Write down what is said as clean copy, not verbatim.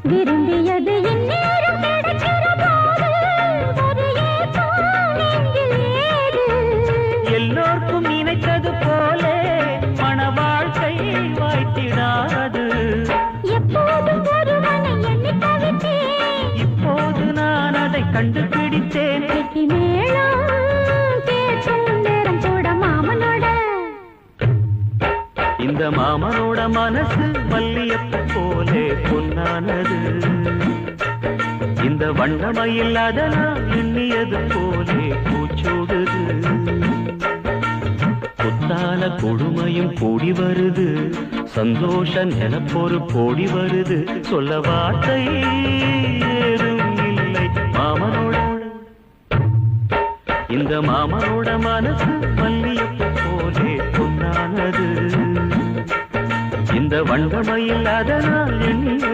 விரும்பியது இந்நேரம் கிடைக்கிற போது ஒரு ஏக்கம் நெஞ்சில் ஏது? எல்லோர்க்கும் நினைத்தது போலே மன வாழ்க்கை வாய்த்திடாது. எப்போதும் ஒருவனை எண்ணி தவித்தேன், இப்போது நான் அதை கண்டுபிடித்தேன். கெட்டி மேளம் கேட்கும் நேரம் கூட மாமனோட. இந்த மாமனோட மனசு மல்லியப்பு போலே பொன்னானது. இந்த வண்ணமயில் அதனால் எண்ணியது போலே பூச்சூடுது. புத்தால கொடுமையும் கூடி வருது, சந்தோஷ நிலப்பொரு கோடி வருது. சொல்ல வார்த்தை ஏதும் இல்லை மாமனோட. இந்த மாமனோட மனசு மல்லியப்பு போலே பொன்னானது. இந்த வண்ணமயில் அதனால் எண்ணியது